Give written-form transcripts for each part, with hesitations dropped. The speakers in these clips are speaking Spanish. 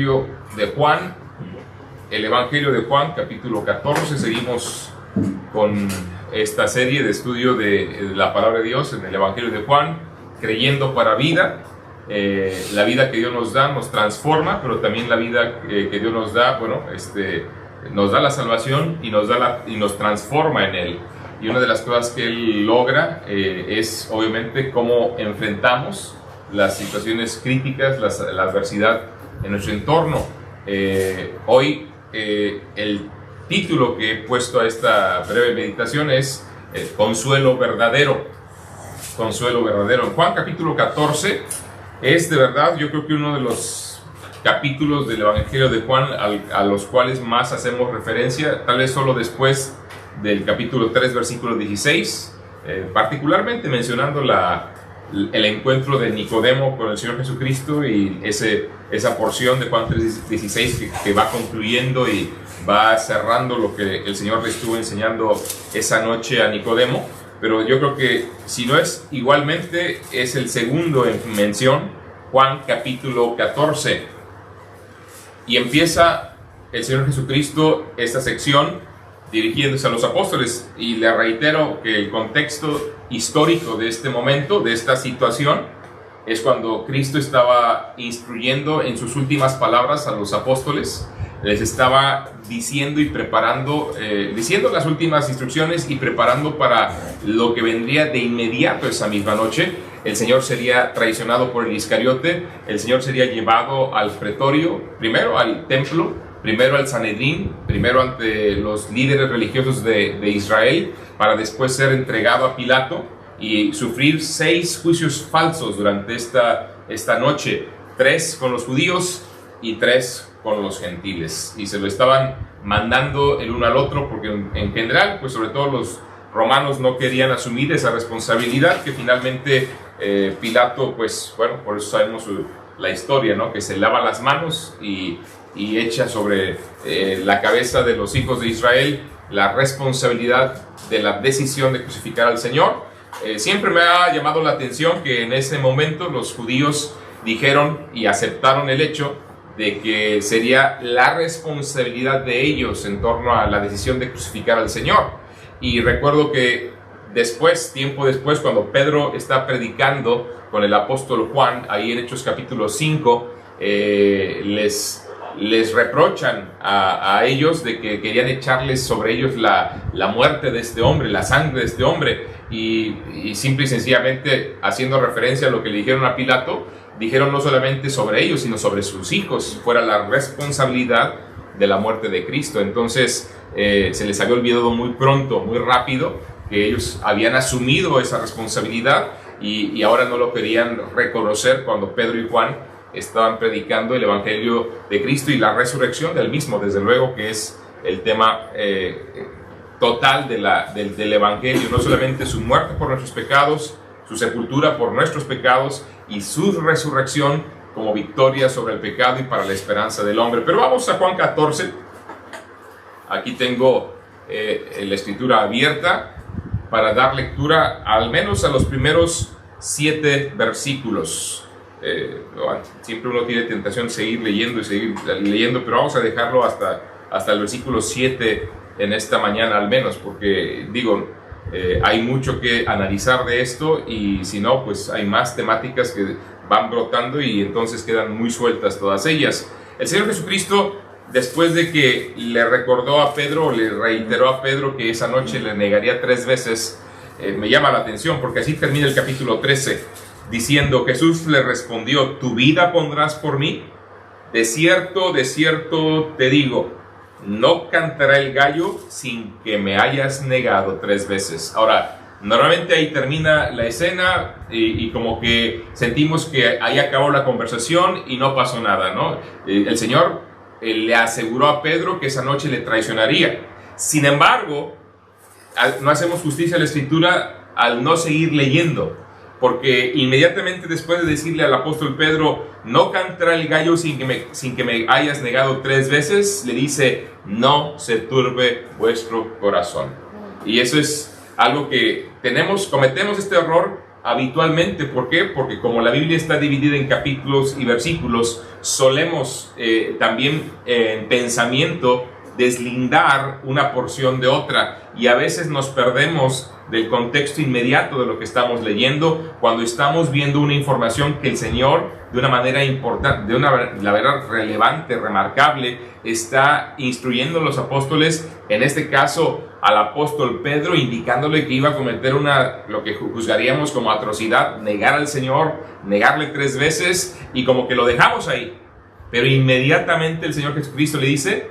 De Juan, el Evangelio de Juan, capítulo 14. Seguimos con esta serie de estudio de la palabra de Dios en el Evangelio de Juan, creyendo para vida. La vida que Dios nos da nos transforma, pero también la vida que Dios nos da, nos da la salvación y nos transforma en Él. Y una de las cosas que Él logra es obviamente cómo enfrentamos las situaciones críticas, la adversidad en nuestro entorno. Hoy el título que he puesto a esta breve meditación es Consuelo verdadero. Consuelo verdadero. En Juan capítulo 14 es de verdad, yo creo que uno de los capítulos del Evangelio de Juan a los cuales más hacemos referencia, tal vez solo después del capítulo 3, versículo 16, particularmente mencionando el encuentro de Nicodemo con el Señor Jesucristo y esa porción de Juan 3:16 que va concluyendo y va cerrando lo que el Señor le estuvo enseñando esa noche a Nicodemo. Pero yo creo que si no es igualmente, es el segundo en mención, Juan capítulo 14. Y empieza el Señor Jesucristo esta sección dirigiéndose a los apóstoles, y le reitero que el contexto histórico de este momento, de esta situación, es cuando Cristo estaba instruyendo en sus últimas palabras a los apóstoles. Les estaba diciendo y preparando, diciendo las últimas instrucciones y preparando para lo que vendría de inmediato esa misma noche. El Señor sería traicionado por el Iscariote, el Señor sería llevado al pretorio, primero al templo, primero al Sanedrín, primero ante los líderes religiosos de Israel, para después ser entregado a Pilato y sufrir 6 juicios falsos durante esta noche, 3 con los judíos y 3 con los gentiles. Y se lo estaban mandando el uno al otro porque en general, pues sobre todo los romanos no querían asumir esa responsabilidad, que finalmente Pilato, pues bueno, por eso sabemos la historia, ¿no? Que se lava las manos y echa sobre la cabeza de los hijos de Israel la responsabilidad de la decisión de crucificar al Señor. Siempre me ha llamado la atención que en ese momento los judíos dijeron y aceptaron el hecho de que sería la responsabilidad de ellos en torno a la decisión de crucificar al Señor. Y recuerdo que tiempo después, cuando Pedro está predicando con el apóstol Juan, ahí en Hechos capítulo 5, les reprochan a ellos de que querían echarles sobre ellos la muerte de este hombre, la sangre de este hombre, y simple y sencillamente, haciendo referencia a lo que le dijeron a Pilato, dijeron no solamente sobre ellos, sino sobre sus hijos, fuera la responsabilidad de la muerte de Cristo. Entonces se les había olvidado muy pronto, muy rápido, que ellos habían asumido esa responsabilidad y ahora no lo querían reconocer cuando Pedro y Juan estaban predicando el Evangelio de Cristo y la resurrección del mismo, desde luego que es el tema total del Evangelio, no solamente su muerte por nuestros pecados, su sepultura por nuestros pecados y su resurrección como victoria sobre el pecado y para la esperanza del hombre. Pero vamos a Juan 14, aquí tengo la escritura abierta para dar lectura al menos a los primeros 7 versículos. Siempre uno tiene tentación de seguir leyendo, pero vamos a dejarlo hasta el versículo 7 en esta mañana al menos, porque hay mucho que analizar de esto, y si no, pues hay más temáticas que van brotando y entonces quedan muy sueltas todas ellas. El Señor Jesucristo, después de que le reiteró a Pedro que esa noche le negaría 3 veces, me llama la atención porque así termina el capítulo 13. Diciendo, Jesús le respondió: ¿tu vida pondrás por mí? De cierto te digo, no cantará el gallo sin que me hayas negado 3 veces. Ahora, normalmente ahí termina la escena y como que sentimos que ahí acabó la conversación y no pasó nada, ¿no? El Señor le aseguró a Pedro que esa noche le traicionaría. Sin embargo, no hacemos justicia a la Escritura al no seguir leyendo, porque inmediatamente después de decirle al apóstol Pedro, no cantará el gallo sin que me hayas negado 3 veces, le dice, no se turbe vuestro corazón. Y eso es algo que cometemos este error habitualmente. ¿Por qué? Porque como la Biblia está dividida en capítulos y versículos, solemos también en pensamiento deslindar una porción de otra, y a veces nos perdemos del contexto inmediato de lo que estamos leyendo cuando estamos viendo una información que el Señor, de una manera importante, la verdad relevante, remarcable, está instruyendo a los apóstoles, en este caso al apóstol Pedro, indicándole que iba a cometer lo que juzgaríamos como atrocidad, negar al Señor, negarle 3 veces, y como que lo dejamos ahí. Pero inmediatamente el Señor Jesucristo le dice: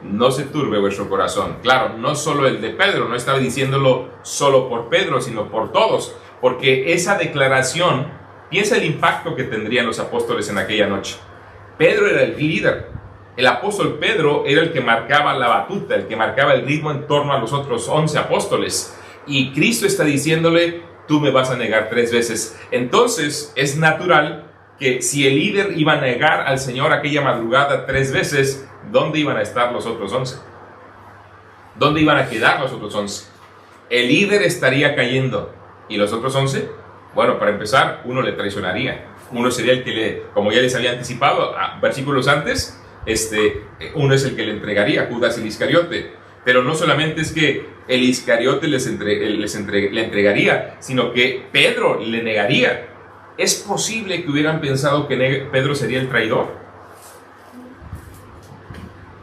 no se turbe vuestro corazón. Claro, no solo el de Pedro, no estaba diciéndolo solo por Pedro, sino por todos, porque esa declaración, piensa el impacto que tendrían los apóstoles en aquella noche. Pedro era el líder, el apóstol Pedro era el que marcaba la batuta, el que marcaba el ritmo en torno a los otros 11 apóstoles, y Cristo está diciéndole: tú me vas a negar 3 veces. Entonces es natural que si el líder iba a negar al Señor aquella madrugada 3 veces, ¿dónde iban a estar los otros 11? ¿Dónde iban a quedar los otros 11? El líder estaría cayendo, ¿y los otros 11? Bueno, para empezar, uno le traicionaría. Uno sería el que como ya les había anticipado versículos antes, uno es el que le entregaría, Judas el Iscariote. Pero no solamente es que el Iscariote le entregaría, sino que Pedro le negaría. ¿Es posible que hubieran pensado que Pedro sería el traidor?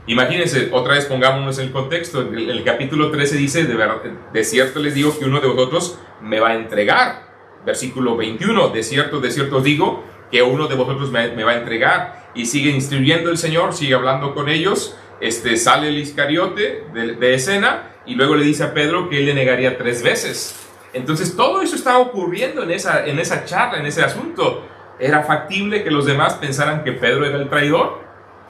Imagínense, otra vez pongámonos en el contexto. El capítulo 13 dice: de cierto les digo que uno de vosotros me va a entregar. Versículo 21, de cierto os digo que uno de vosotros me va a entregar. Y sigue instruyendo el Señor, sigue hablando con ellos. Sale el Iscariote de escena, y luego le dice a Pedro que él le negaría 3 veces. Entonces todo eso estaba ocurriendo en esa charla, en ese asunto. ¿Era factible que los demás pensaran que Pedro era el traidor?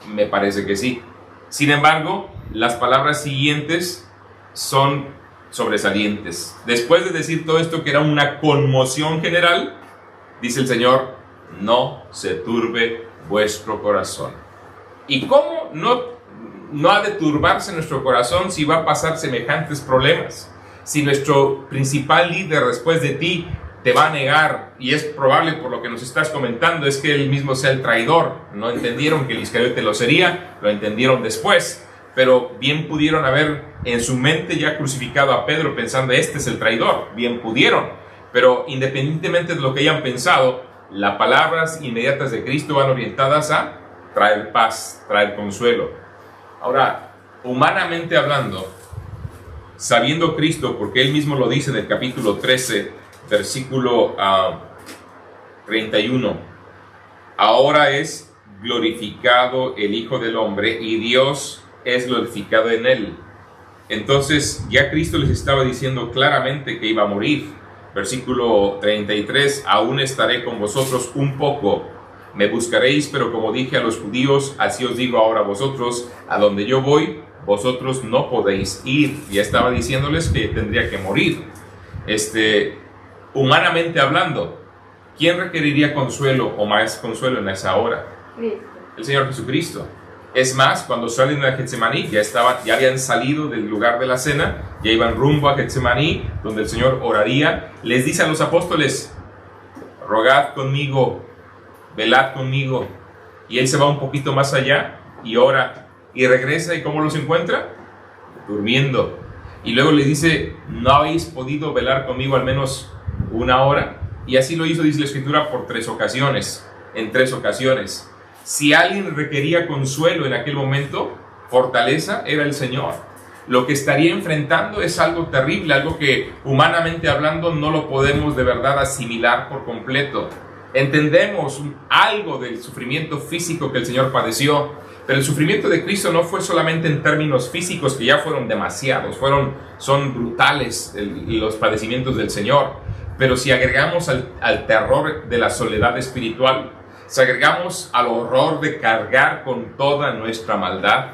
Me parece que sí. Sin embargo, las palabras siguientes son sobresalientes. Después de decir todo esto, que era una conmoción general, dice el Señor: no se turbe vuestro corazón. ¿Y cómo no ha de turbarse nuestro corazón si va a pasar semejantes problemas? Si nuestro principal líder después de ti te va a negar, y es probable por lo que nos estás comentando, es que él mismo sea el traidor. No entendieron que el Iscariote lo sería, lo entendieron después, pero bien pudieron haber en su mente ya crucificado a Pedro pensando: este es el traidor. Bien pudieron, pero independientemente de lo que hayan pensado, las palabras inmediatas de Cristo van orientadas a traer paz, traer consuelo. Ahora, humanamente hablando, sabiendo Cristo, porque él mismo lo dice en el capítulo 13, versículo 31, ahora es glorificado el Hijo del Hombre y Dios es glorificado en él. Entonces ya Cristo les estaba diciendo claramente que iba a morir. Versículo 33, aún estaré con vosotros un poco, me buscaréis, pero como dije a los judíos, así os digo ahora a vosotros: a donde yo voy, vosotros no podéis ir. Ya estaba diciéndoles que tendría que morir. Humanamente hablando, ¿quién requeriría consuelo o más consuelo en esa hora? El Señor Jesucristo. Es más, cuando salen a Getsemaní, ya habían salido del lugar de la cena, ya iban rumbo a Getsemaní, donde el Señor oraría. Les dice a los apóstoles: rogad conmigo, velad conmigo. Y él se va un poquito más allá y ora, y regresa, ¿y cómo los encuentra? Durmiendo. Y luego le dice: ¿no habéis podido velar conmigo al menos 1 hora? Y así lo hizo, dice la Escritura, por 3 ocasiones, en 3 ocasiones. Si alguien requería consuelo en aquel momento, fortaleza, era el Señor. Lo que estaría enfrentando es algo terrible, algo que humanamente hablando no lo podemos de verdad asimilar por completo. Entendemos algo del sufrimiento físico que el Señor padeció, pero el sufrimiento de Cristo no fue solamente en términos físicos, que ya fueron demasiados, son brutales los padecimientos del Señor. Pero si agregamos al terror de la soledad espiritual, si agregamos al horror de cargar con toda nuestra maldad,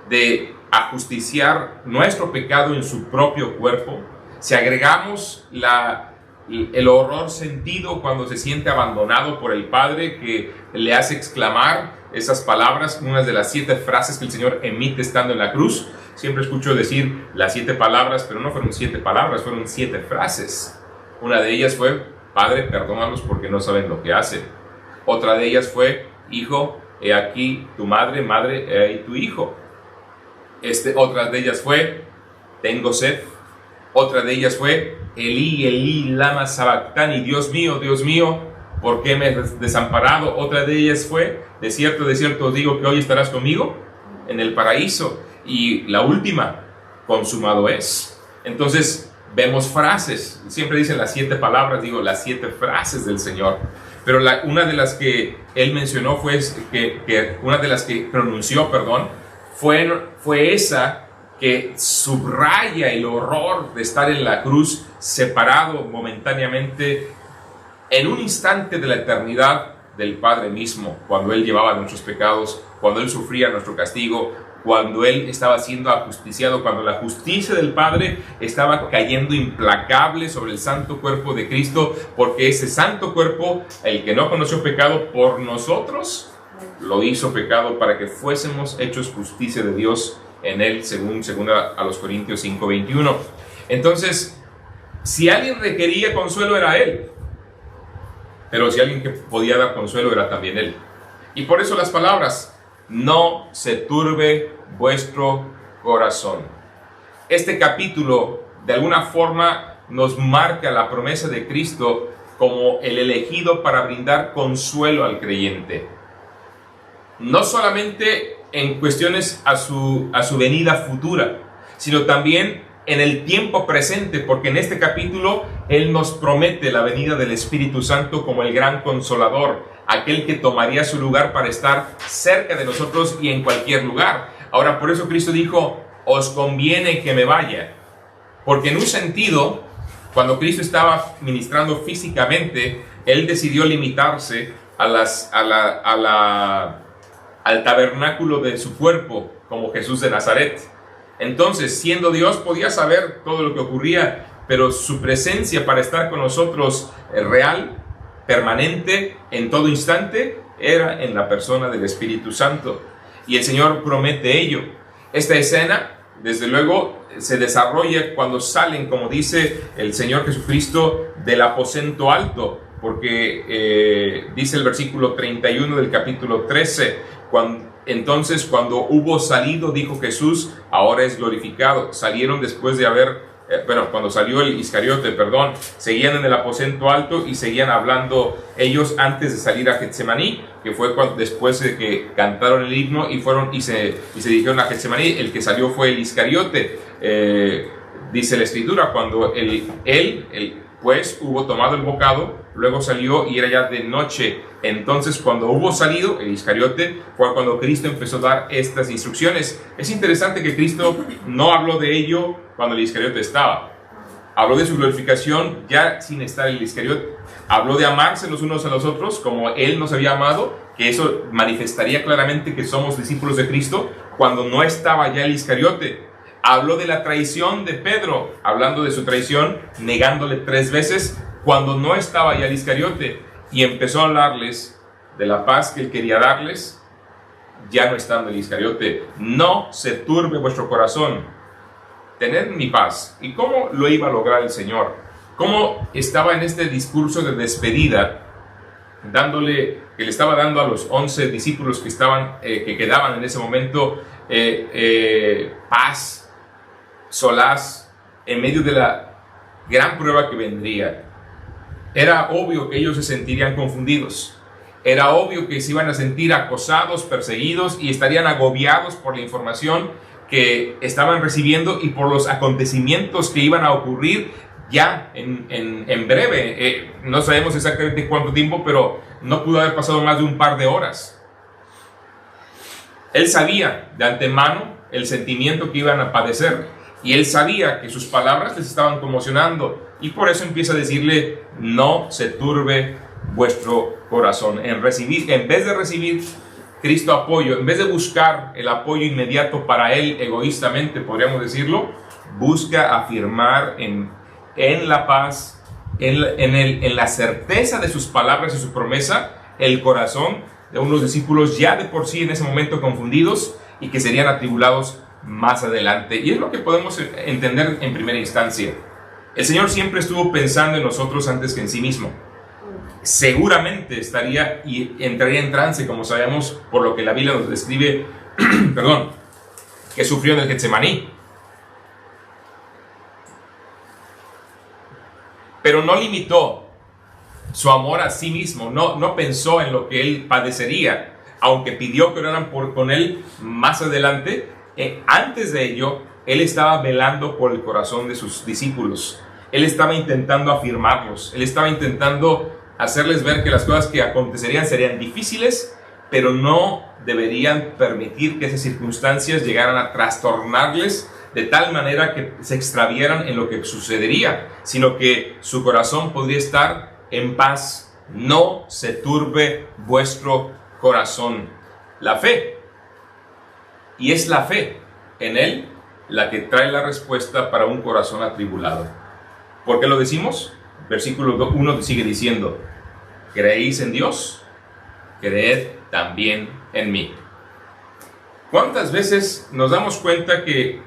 de ajusticiar nuestro pecado en su propio cuerpo, si agregamos el horror sentido cuando se siente abandonado por el Padre, que le hace exclamar esas palabras, unas de las 7 frases que el Señor emite estando en la cruz. Siempre escucho decir las 7 palabras, pero no fueron 7 palabras, fueron 7 frases. Una de ellas fue: Padre, perdónalos porque no saben lo que hacen. Otra de ellas fue, Hijo, he aquí tu madre, madre, he ahí tu hijo. Otra de ellas fue, tengo sed. Otra de ellas fue, Elí, Elí, lama sabactani, Dios mío, ¿por qué me has desamparado? Otra de ellas fue, de cierto os digo que hoy estarás conmigo en el paraíso. Y la última, consumado es. Entonces vemos frases, siempre dicen las 7 palabras, las 7 frases del Señor. Pero una de las que él mencionó una de las que pronunció, fue esa que subraya el horror de estar en la cruz, separado momentáneamente en un instante de la eternidad del Padre mismo, cuando Él llevaba nuestros pecados, cuando Él sufría nuestro castigo, cuando Él estaba siendo ajusticiado, cuando la justicia del Padre estaba cayendo implacable sobre el santo cuerpo de Cristo, porque ese santo cuerpo, el que no conoció pecado por nosotros, lo hizo pecado para que fuésemos hechos justicia de Dios en Él, según a los Corintios 5:21. Entonces, si alguien requería consuelo era Él, pero si alguien que podía dar consuelo era también Él. Y por eso las palabras, no se turbe vuestro corazón. Este capítulo de alguna forma nos marca la promesa de Cristo como el elegido para brindar consuelo al creyente. No solamente en cuestiones a su venida futura, sino también en el tiempo presente, porque en este capítulo Él nos promete la venida del Espíritu Santo como el gran consolador, aquel que tomaría su lugar para estar cerca de nosotros y en cualquier lugar. Ahora, por eso Cristo dijo, os conviene que me vaya, porque en un sentido, cuando Cristo estaba ministrando físicamente, Él decidió limitarse al tabernáculo de su cuerpo, como Jesús de Nazaret. Entonces, siendo Dios, podía saber todo lo que ocurría, pero su presencia para estar con nosotros real, permanente, en todo instante, era en la persona del Espíritu Santo. Y el Señor promete ello. Esta escena, desde luego, se desarrolla cuando salen, como dice el Señor Jesucristo, del aposento alto, porque dice el versículo 31 del capítulo 13, entonces cuando hubo salido, dijo Jesús, ahora es glorificado. Salieron después de cuando salió el Iscariote, seguían en el aposento alto y seguían hablando ellos antes de salir a Getsemaní, que fue después de que cantaron el himno y se dirigieron a Getsemaní. El que salió fue el Iscariote. Dice la Escritura, cuando él pues hubo tomado el bocado, luego salió y era ya de noche. Entonces cuando hubo salido, el Iscariote, fue cuando Cristo empezó a dar estas instrucciones. Es interesante que Cristo no habló de ello cuando el Iscariote estaba. Habló de su glorificación ya sin estar el Iscariote. Habló de amarse los unos a los otros como Él nos había amado, que eso manifestaría claramente que somos discípulos de Cristo cuando no estaba ya el Iscariote. Habló de la traición de Pedro, hablando de su traición, negándole 3 veces cuando no estaba ya el Iscariote, y empezó a hablarles de la paz que Él quería darles, ya no estando el Iscariote. No se turbe vuestro corazón, tened mi paz. ¿Y cómo lo iba a lograr el Señor? ¿Cómo estaba en este discurso de despedida, que le estaba dando a los 11 discípulos que quedaban en ese momento, paz, solaz, en medio de la gran prueba que vendría? Era obvio que ellos se sentirían confundidos. Era obvio que se iban a sentir acosados, perseguidos y estarían agobiados por la información que estaban recibiendo y por los acontecimientos que iban a ocurrir ya en breve. No sabemos exactamente cuánto tiempo, pero no pudo haber pasado más de un par de horas. Él sabía de antemano el sentimiento que iban a padecer. Y Él sabía que sus palabras les estaban conmocionando, y por eso empieza a decirle, no se turbe vuestro corazón. En vez de recibir Cristo apoyo, en vez de buscar el apoyo inmediato para Él egoístamente, podríamos decirlo, busca afirmar en la paz, en la certeza de sus palabras y su promesa, el corazón de unos discípulos ya de por sí en ese momento confundidos y que serían atribulados más adelante. Y es lo que podemos entender en primera instancia. El Señor siempre estuvo pensando en nosotros antes que en sí mismo. Seguramente estaría y entraría en trance, como sabemos, por lo que la Biblia nos describe, perdón, que sufrió en el Getsemaní. Pero no limitó su amor a sí mismo, no pensó en lo que él padecería, aunque pidió que oraran con él más adelante. Antes de ello, él estaba velando por el corazón de sus discípulos. Él estaba intentando afirmarlos, él estaba intentando hacerles ver que las cosas que acontecerían serían difíciles, pero no deberían permitir que esas circunstancias llegaran a trastornarles de tal manera que se extraviaran en lo que sucedería, sino que su corazón podría estar en paz. No se turbe vuestro corazón. La fe, y es la fe en Él la que trae la respuesta para un corazón atribulado. ¿Por qué lo decimos? Versículo 1 sigue diciendo: ¿creéis en Dios? Creed también en mí. ¿Cuántas veces nos damos cuenta que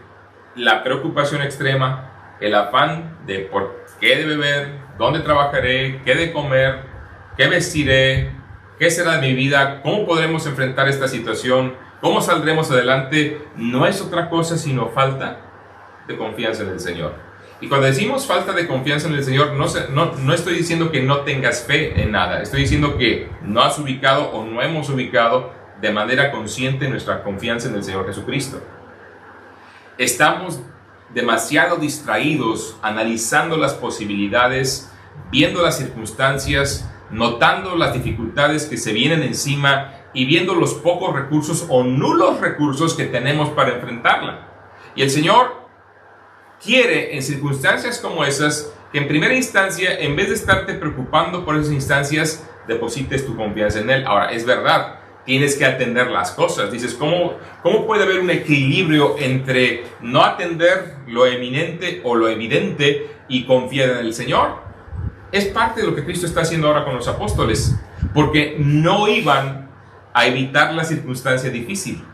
la preocupación extrema, el afán de por qué de beber, dónde trabajaré, qué de comer, qué vestiré, qué será de mi vida, cómo podremos enfrentar esta situación, cómo saldremos adelante, no es otra cosa sino falta de confianza en el Señor? Y cuando decimos falta de confianza en el Señor, no estoy diciendo que no tengas fe en nada, estoy diciendo que no has ubicado o no hemos ubicado de manera consciente nuestra confianza en el Señor Jesucristo. Estamos demasiado distraídos analizando las posibilidades, viendo las circunstancias, notando las dificultades que se vienen encima y viendo los pocos recursos o nulos recursos que tenemos para enfrentarla. Y el Señor quiere, en circunstancias como esas, que en primera instancia, en vez de estarte preocupando por esas instancias, deposites tu confianza en Él. Ahora, es verdad, tienes que atender las cosas. Dices, ¿cómo puede haber un equilibrio entre no atender lo eminente o lo evidente y confiar en el Señor? Es parte de lo que Cristo está haciendo ahora con los apóstoles, porque no iban a evitar la circunstancia difícil,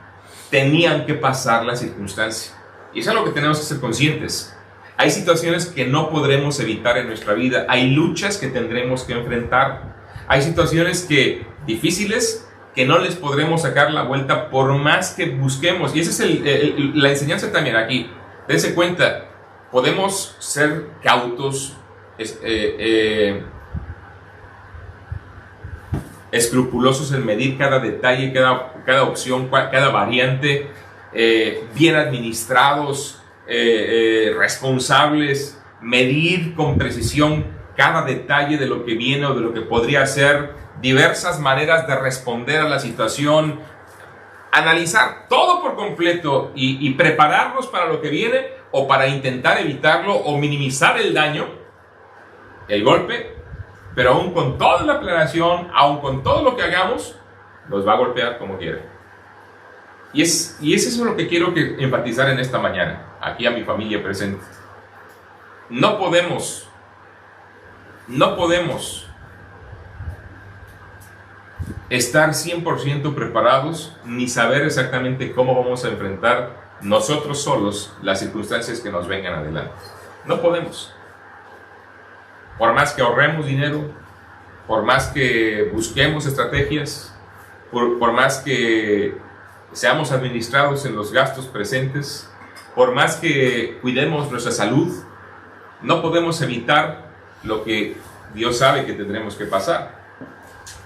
tenían que pasar la circunstancia. Y eso es lo que tenemos que ser conscientes. Hay situaciones que no podremos evitar en nuestra vida, hay luchas que tendremos que enfrentar, hay situaciones difíciles que no les podremos sacar la vuelta por más que busquemos. Y esa es la enseñanza también aquí. Dense cuenta, podemos ser cautos, escrupulosos en medir cada detalle, cada opción, cada variante, bien administrados, responsables, medir con precisión cada detalle de lo que viene o de lo que podría ser, diversas maneras de responder a la situación, analizar todo por completo y prepararnos para lo que viene o para intentar evitarlo o minimizar el daño, el golpe. Pero aún con toda la planeación, aún con todo lo que hagamos, nos va a golpear como quiera. Y eso es lo que quiero enfatizar en esta mañana, aquí a mi familia presente. No podemos estar 100% preparados ni saber exactamente cómo vamos a enfrentar nosotros solos las circunstancias que nos vengan adelante. No podemos. Por más que ahorremos dinero, por más que busquemos estrategias, por más que seamos administrados en los gastos presentes, por más que cuidemos nuestra salud, no podemos evitar lo que Dios sabe que tendremos que pasar.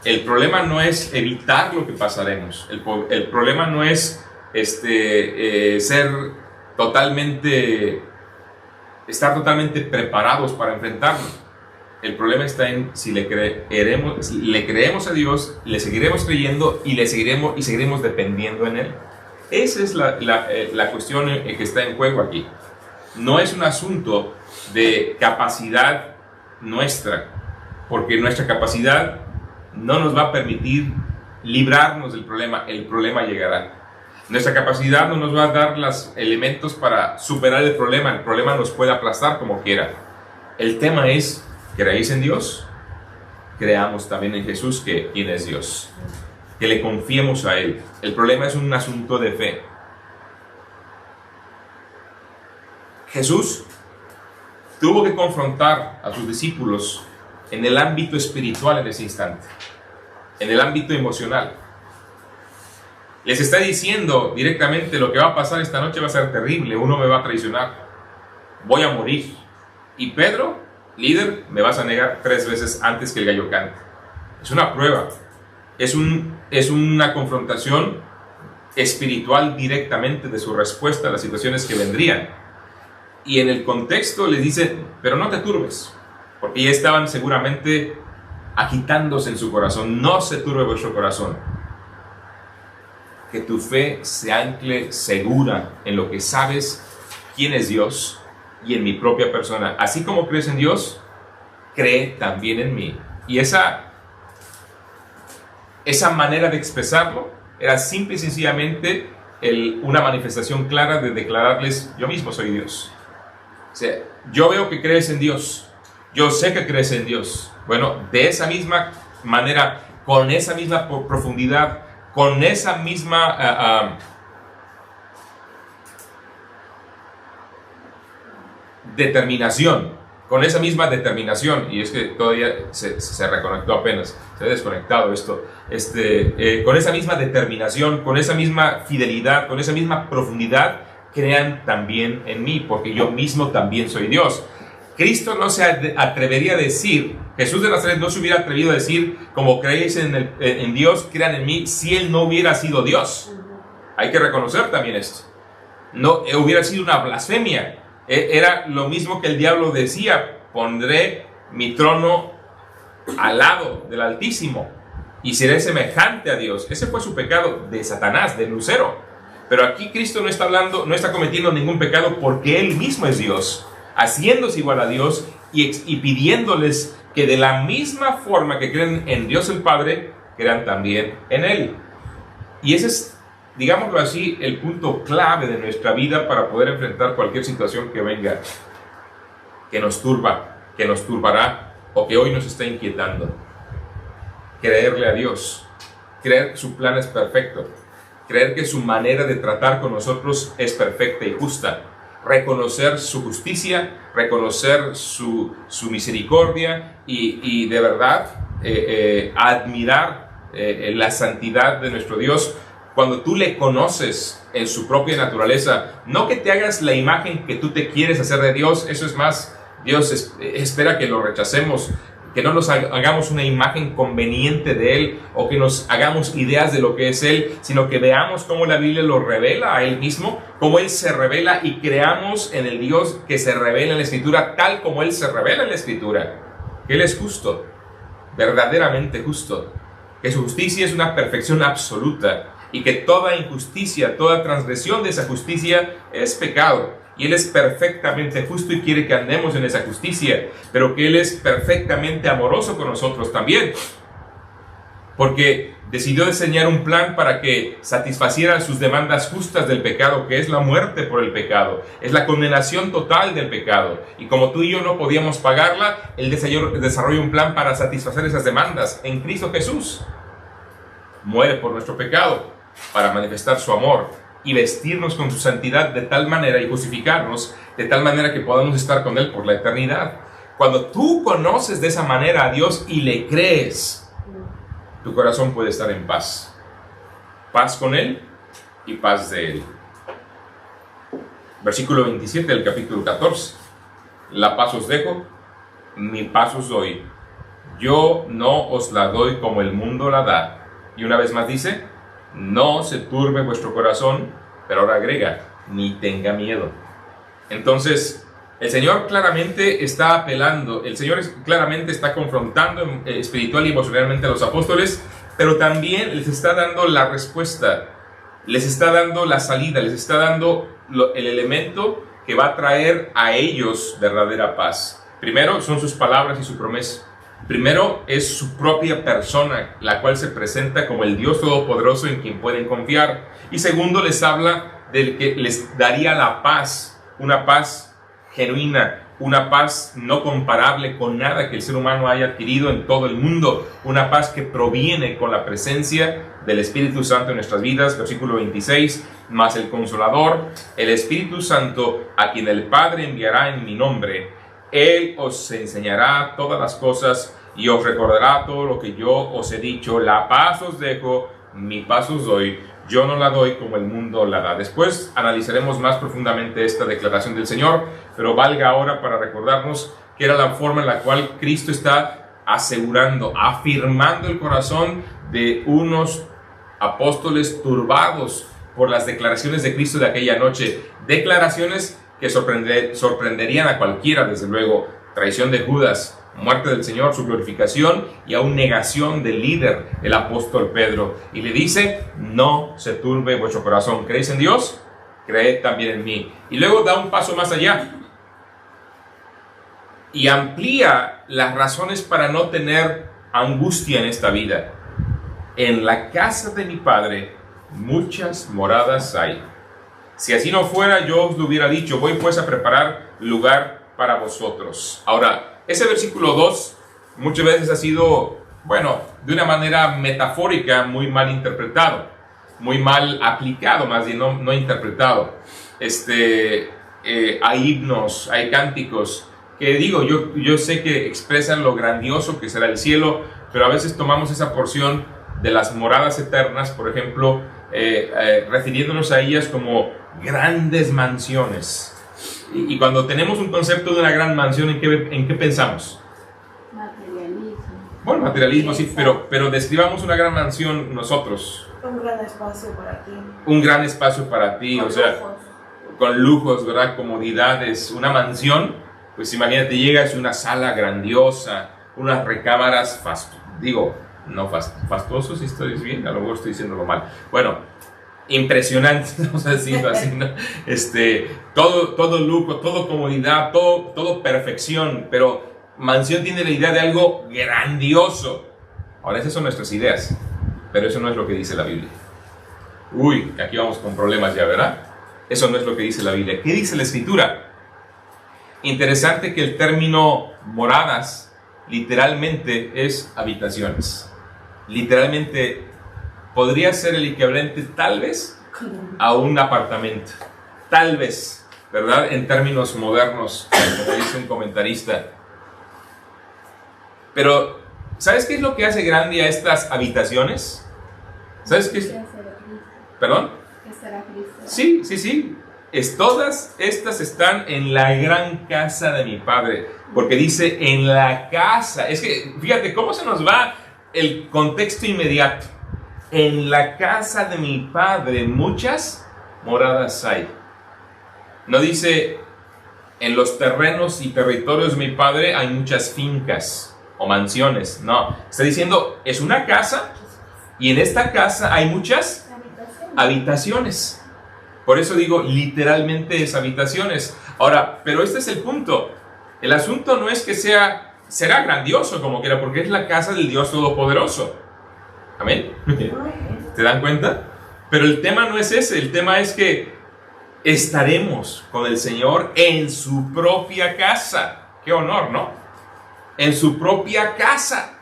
El problema no es evitar lo que pasaremos. El problema no es estar totalmente preparados para enfrentarlo. El problema está en si le creemos a Dios, le seguiremos creyendo y seguiremos dependiendo en Él. Esa es la cuestión que está en juego aquí. No es un asunto de capacidad nuestra, porque nuestra capacidad no nos va a permitir librarnos del problema. El problema llegará. Nuestra capacidad no nos va a dar los elementos para superar el problema nos puede aplastar como quiera. El tema es: ¿creéis en Dios? Creamos también en Jesús, quien es Dios. Que le confiemos a Él. El problema es un asunto de fe. Jesús tuvo que confrontar a sus discípulos en el ámbito espiritual en ese instante, en el ámbito emocional. Les está diciendo directamente: lo que va a pasar esta noche va a ser terrible, uno me va a traicionar, voy a morir. Y Pedro, líder, me vas a negar 3 veces antes que el gallo cante. Es una prueba, es una confrontación espiritual directamente de su respuesta a las situaciones que vendrían. Y en el contexto les dice: pero no te turbes, porque ya estaban seguramente agitándose en su corazón. No se turbe vuestro corazón. Que tu fe se ancle segura en lo que sabes quién es Dios y en mi propia persona. Así como crees en Dios, cree también en mí. Y esa manera de expresarlo era simple y sencillamente una manifestación clara de declararles: yo mismo soy Dios. O sea, yo veo que crees en Dios, yo sé que crees en Dios. Bueno, de esa misma manera, con esa misma profundidad, con esa misma determinación, y es que todavía se reconectó apenas, se ha desconectado esto, con esa misma determinación, con esa misma fidelidad, con esa misma profundidad, crean también en mí, porque yo mismo también soy Dios. Cristo no se atrevería a decir, Jesús de Nazaret no se hubiera atrevido a decir: como creéis en Dios, crean en mí, si Él no hubiera sido Dios. Hay que reconocer también esto. No hubiera sido una blasfemia. Era lo mismo que el diablo decía: pondré mi trono al lado del Altísimo y seré semejante a Dios. Ese fue su pecado de Satanás, de Lucero. Pero aquí Cristo no está cometiendo ningún pecado, porque Él mismo es Dios, haciéndose igual a Dios y pidiéndoles que de la misma forma que creen en Dios el Padre, crean también en Él. Y ese es, digámoslo así, el punto clave de nuestra vida para poder enfrentar cualquier situación que venga, que nos turba, que nos turbará o que hoy nos está inquietando. Creerle a Dios, creer que su plan es perfecto, creer que su manera de tratar con nosotros es perfecta y justa, reconocer su justicia, reconocer su misericordia y de verdad admirar la santidad de nuestro Dios. Cuando tú le conoces en su propia naturaleza, no que te hagas la imagen que tú te quieres hacer de Dios, eso es más, Dios espera que lo rechacemos, que no nos hagamos una imagen conveniente de Él o que nos hagamos ideas de lo que es Él, sino que veamos cómo la Biblia lo revela a Él mismo, cómo Él se revela y creamos en el Dios que se revela en la Escritura tal como Él se revela en la Escritura, que Él es justo, verdaderamente justo, que su justicia es una perfección absoluta y que toda injusticia, toda transgresión de esa justicia es pecado. Y Él es perfectamente justo y quiere que andemos en esa justicia, pero que Él es perfectamente amoroso con nosotros también, porque decidió diseñar un plan para que satisfacieran sus demandas justas del pecado, que es la muerte por el pecado, es la condenación total del pecado. Y como tú y yo no podíamos pagarla, Él desarrolló un plan para satisfacer esas demandas en Cristo Jesús. Muere por nuestro pecado para manifestar su amor y vestirnos con su santidad de tal manera y justificarnos de tal manera que podamos estar con Él por la eternidad. Cuando tú conoces de esa manera a Dios y le crees, tu corazón puede estar en paz. Paz con Él y paz de Él. Versículo 27 del capítulo 14. La paz os dejo, mi paz os doy. Yo no os la doy como el mundo la da. Y una vez más dice: no se turbe vuestro corazón, pero ahora agrega: ni tenga miedo. Entonces, el Señor claramente está apelando, el Señor claramente está confrontando espiritual y emocionalmente a los apóstoles, pero también les está dando la respuesta, les está dando la salida, les está dando el elemento que va a traer a ellos verdadera paz. Primero son sus palabras y su promesa. Primero es su propia persona, la cual se presenta como el Dios Todopoderoso en quien pueden confiar. Y segundo, les habla del que les daría la paz, una paz genuina, una paz no comparable con nada que el ser humano haya adquirido en todo el mundo, una paz que proviene con la presencia del Espíritu Santo en nuestras vidas. Versículo 26, mas el Consolador, el Espíritu Santo, a quien el Padre enviará en mi nombre, Él os enseñará todas las cosas y os recordará todo lo que yo os he dicho. La paz os dejo, mi paz os doy. Yo no la doy como el mundo la da. Después analizaremos más profundamente esta declaración del Señor, pero valga ahora para recordarnos que era la forma en la cual Cristo está asegurando, afirmando el corazón de unos apóstoles turbados por las declaraciones de Cristo de aquella noche. Declaraciones que sorprenderían a cualquiera, desde luego. Traición de Judas, muerte del Señor, su glorificación y aún negación del líder, el apóstol Pedro. Y le dice: no se turbe vuestro corazón. ¿Creéis en Dios? Creed también en mí. Y luego da un paso más allá y amplía las razones para no tener angustia en esta vida. En la casa de mi Padre muchas moradas hay. Si así no fuera, yo os lo hubiera dicho. Voy pues a preparar lugar para vosotros. Ahora, ese versículo 2 muchas veces ha sido, de una manera metafórica, muy mal interpretado, muy mal aplicado, más bien no interpretado. Hay himnos, hay cánticos que yo sé que expresan lo grandioso que será el cielo, pero a veces tomamos esa porción de las moradas eternas, por ejemplo, refiriéndonos a ellas como grandes mansiones. Y cuando tenemos un concepto de una gran mansión, ¿en qué pensamos? Materialismo. Bueno, materialismo sí, pero describamos una gran mansión nosotros. Un gran espacio para ti. Un gran espacio para ti, Con o sea, lujos. con lujos, ¿verdad? Comodidades. Una mansión, pues imagínate, llegas a una sala grandiosa, unas recámaras fastuosos, si estoy bien, a lo mejor estoy diciéndolo mal. Bueno, impresionante, vamos a decirlo así, ¿no? Todo lujo, todo comodidad, todo perfección, pero mansión tiene la idea de algo grandioso. Ahora, esas son nuestras ideas, pero eso no es lo que dice la Biblia. Uy, aquí vamos con problemas ya, ¿verdad? Eso no es lo que dice la Biblia. ¿Qué dice la Escritura? Interesante que el término moradas literalmente es habitaciones. Literalmente podría ser el equivalente tal vez a un apartamento. Tal vez, ¿verdad? En términos modernos, como dice un comentarista. Pero, ¿sabes qué es lo que hace grande a estas habitaciones? ¿Sabes qué es? ¿Perdón? ¿Qué será Cristo? Sí. Todas estas están en la gran casa de mi Padre. Porque dice en la casa. Es que, fíjate cómo se nos va el contexto inmediato. En la casa de mi Padre muchas moradas hay. No dice en los terrenos y territorios de mi Padre hay muchas fincas o mansiones. No, está diciendo es una casa y en esta casa hay muchas habitaciones. Por eso digo literalmente es habitaciones. Ahora, pero este es el punto. El asunto no es que será grandioso como quiera, porque es la casa del Dios Todopoderoso. Amén. ¿Te dan cuenta? Pero el tema no es ese. El tema es que estaremos con el Señor en su propia casa. Qué honor, ¿no? En su propia casa.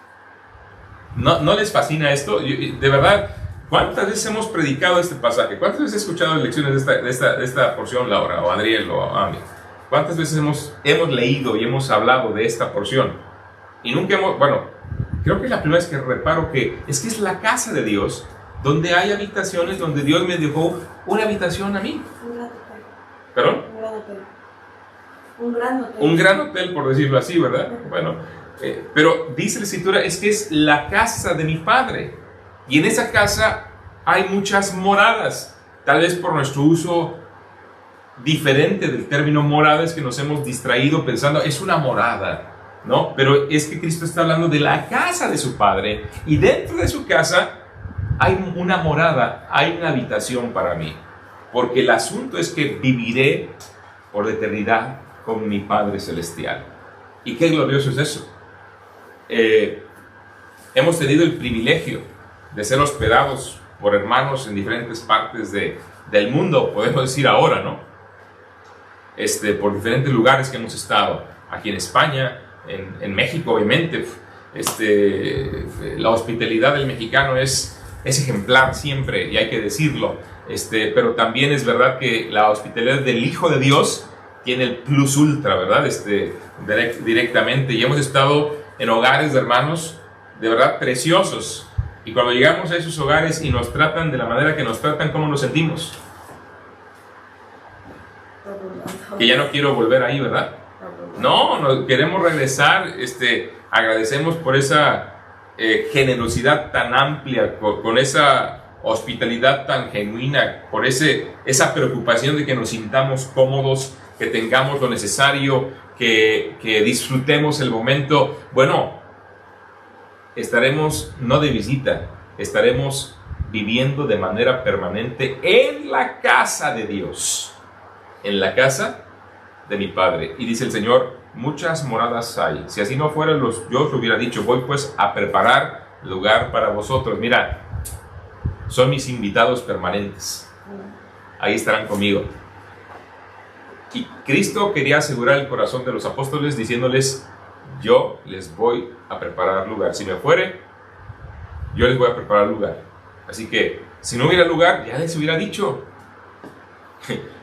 ¿No les fascina esto? De verdad, ¿cuántas veces hemos predicado este pasaje? ¿Cuántas veces he escuchado lecciones de esta porción, Laura o Adriel o Ami? ¿Cuántas veces hemos leído y hemos hablado de esta porción? Y nunca creo que es la primera vez que reparo que es la casa de Dios, donde hay habitaciones, donde Dios me dejó una habitación a mí. Un gran hotel. ¿Perdón? Un gran hotel. Un gran hotel. Un gran hotel, por decirlo así, ¿verdad? Bueno, pero dice la Escritura, es que es la casa de mi Padre. Y en esa casa hay muchas moradas. Tal vez por nuestro uso diferente del término morada es que nos hemos distraído pensando, es una morada, ¿no? Pero es que Cristo está hablando de la casa de su Padre. Y dentro de su casa hay una morada, hay una habitación para mí. Porque el asunto es que viviré por la eternidad con mi Padre Celestial. Y qué glorioso es eso. Hemos tenido el privilegio de ser hospedados por hermanos en diferentes partes del mundo, podemos decir ahora, ¿no? Por diferentes lugares que hemos estado. Aquí en España, en México, obviamente. La hospitalidad del mexicano es ejemplar siempre, y hay que decirlo. Pero también es verdad que la hospitalidad del Hijo de Dios tiene el plus ultra, ¿verdad? Directamente. Y hemos estado en hogares de hermanos de verdad preciosos. Y cuando llegamos a esos hogares y nos tratan de la manera que nos tratan, ¿cómo nos sentimos? Que ya no quiero volver ahí, ¿verdad? No, queremos regresar. Agradecemos por esa generosidad tan amplia, con esa hospitalidad tan genuina, por esa preocupación de que nos sintamos cómodos, que tengamos lo necesario, que disfrutemos el momento. Bueno, estaremos no de visita, estaremos viviendo de manera permanente en la casa de Dios, en la casa de mi Padre. Y dice el Señor, muchas moradas hay. Si así no fuera, yo os lo hubiera dicho, voy pues a preparar lugar para vosotros. Mira, son mis invitados permanentes. Ahí estarán conmigo. Y Cristo quería asegurar el corazón de los apóstoles diciéndoles, yo les voy a preparar lugar. Si me fuere, yo les voy a preparar lugar. Así que, si no hubiera lugar, ya les hubiera dicho.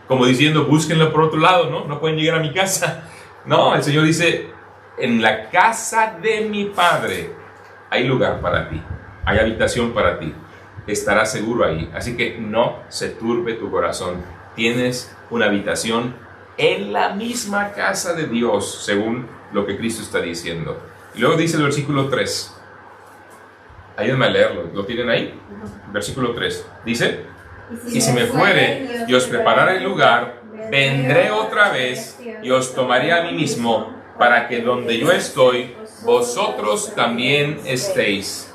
Como diciendo, búsquenlo por otro lado, ¿no? No pueden llegar a mi casa. No, el Señor dice, en la casa de mi Padre hay lugar para ti. Hay habitación para ti. Estarás seguro ahí. Así que no se turbe tu corazón. Tienes una habitación en la misma casa de Dios, según lo que Cristo está diciendo. Y luego dice el versículo 3. Ayúdenme a leerlo. ¿Lo tienen ahí? Versículo 3. Dice, y si me fuere y os prepararé el lugar, vendré otra vez y os tomaré a mí mismo, para que donde yo estoy, vosotros también estéis.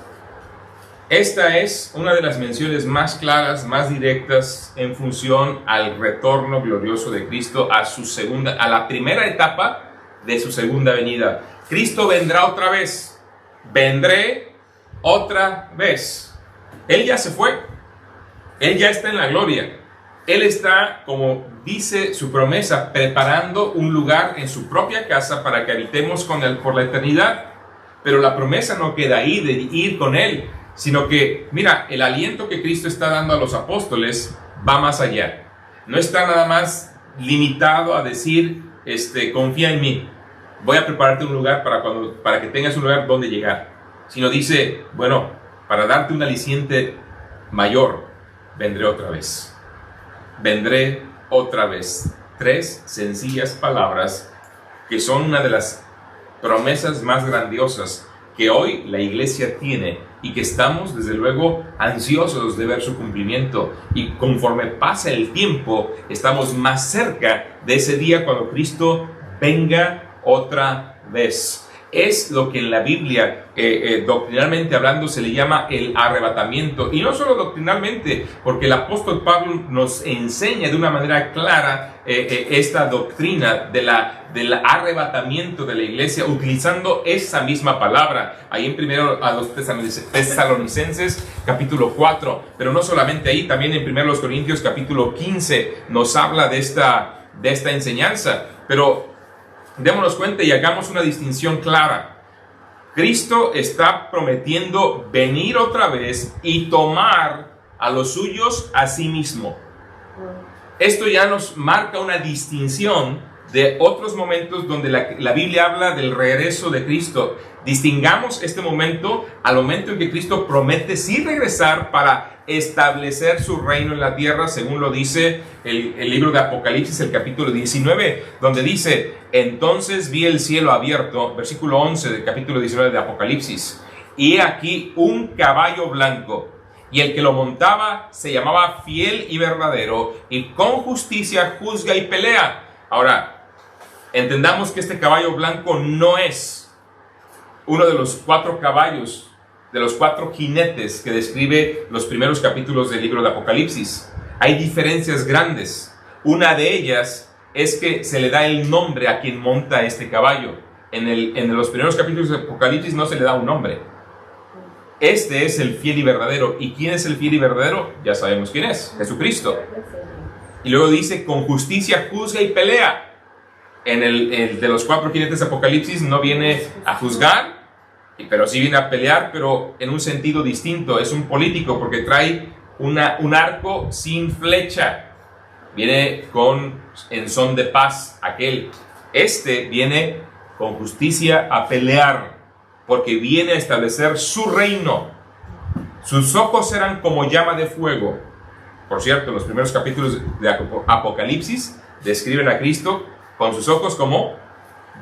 Esta es una de las menciones más claras, más directas en función al retorno glorioso de Cristo a la primera etapa de su segunda venida. Cristo vendrá otra vez. Vendré otra vez. Él ya se fue. Él ya está en la gloria. Él está, como dice su promesa, preparando un lugar en su propia casa para que habitemos con Él por la eternidad. Pero la promesa no queda ahí de ir con Él, sino que, mira, el aliento que Cristo está dando a los apóstoles va más allá. No está nada más limitado a decir, confía en mí, voy a prepararte un lugar para que tengas un lugar donde llegar. Sino dice, bueno, para darte un aliciente mayor, vendré otra vez. Vendré otra vez. 3 sencillas palabras que son una de las promesas más grandiosas que hoy la iglesia tiene y que estamos desde luego ansiosos de ver su cumplimiento, y conforme pasa el tiempo estamos más cerca de ese día cuando Cristo venga otra vez. Es lo que en la Biblia, doctrinalmente hablando, se le llama el arrebatamiento. Y no solo doctrinalmente, porque el apóstol Pablo nos enseña de una manera clara esta doctrina del arrebatamiento de la iglesia, utilizando esa misma palabra. Ahí en primero a los Tesalonicenses, capítulo 4. Pero no solamente ahí, también en primero los Corintios, capítulo 15, nos habla de esta enseñanza. Pero démonos cuenta y hagamos una distinción clara. Cristo está prometiendo venir otra vez y tomar a los suyos a sí mismo. Esto ya nos marca una distinción de otros momentos donde la Biblia habla del regreso de Cristo. Distingamos este momento al momento en que Cristo promete sí regresar para establecer su reino en la tierra, según lo dice el libro de Apocalipsis, el capítulo 19, donde dice, entonces vi el cielo abierto, versículo 11 del capítulo 19 de Apocalipsis, y he aquí un caballo blanco, y el que lo montaba se llamaba Fiel y Verdadero, y con justicia juzga y pelea. Ahora, entendamos que este caballo blanco no es uno de los 4 caballos, de los 4 jinetes que describe los primeros capítulos del libro de Apocalipsis. Hay diferencias grandes. Una de ellas es que se le da el nombre a quien monta este caballo. En los primeros capítulos de Apocalipsis no se le da un nombre. Este es el fiel y verdadero. ¿Y quién es el fiel y verdadero? Ya sabemos quién es, Jesucristo. Y luego dice, con justicia juzga y pelea. En el de los 4 jinetes de Apocalipsis no viene a juzgar, pero sí viene a pelear, pero en un sentido distinto. Es un político porque trae un arco sin flecha. viene en son de paz. Este viene con justicia a pelear, porque viene a establecer su reino. Sus ojos eran como llama de fuego. Por cierto, los primeros capítulos de Apocalipsis describen a Cristo con sus ojos como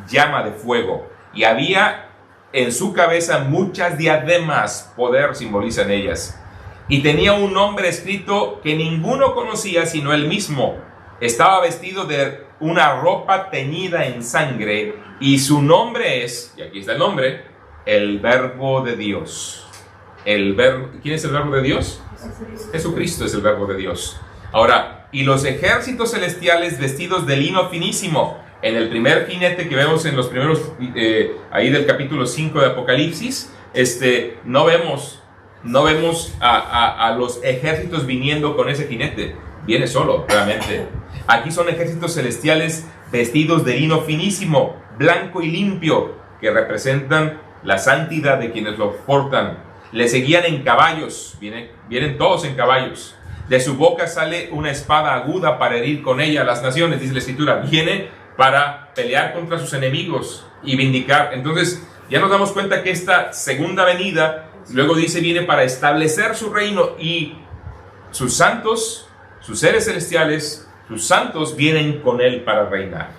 llama de fuego. Y había en su cabeza muchas diademas, poder simboliza en ellas. Y tenía un nombre escrito que ninguno conocía sino él mismo. Estaba vestido de una ropa teñida en sangre, y su nombre es, y aquí está el nombre, el Verbo de Dios. ¿Quién es el Verbo de Dios? Jesucristo es el Verbo de Dios. Ahora, y los ejércitos celestiales vestidos de lino finísimo. En el primer jinete que vemos en los primeros, ahí del capítulo 5 de Apocalipsis, no vemos a los ejércitos viniendo con ese jinete. Viene solo, realmente. Aquí son ejércitos celestiales vestidos de lino finísimo, blanco y limpio, que representan la santidad de quienes lo portan. Le seguían en caballos, vienen todos en caballos. De su boca sale una espada aguda para herir con ella a las naciones, dice la Escritura. Viene para pelear contra sus enemigos y vindicar. Entonces, ya nos damos cuenta que esta segunda venida, luego dice, viene para establecer su reino, y sus santos, sus seres celestiales, sus santos vienen con él para reinar.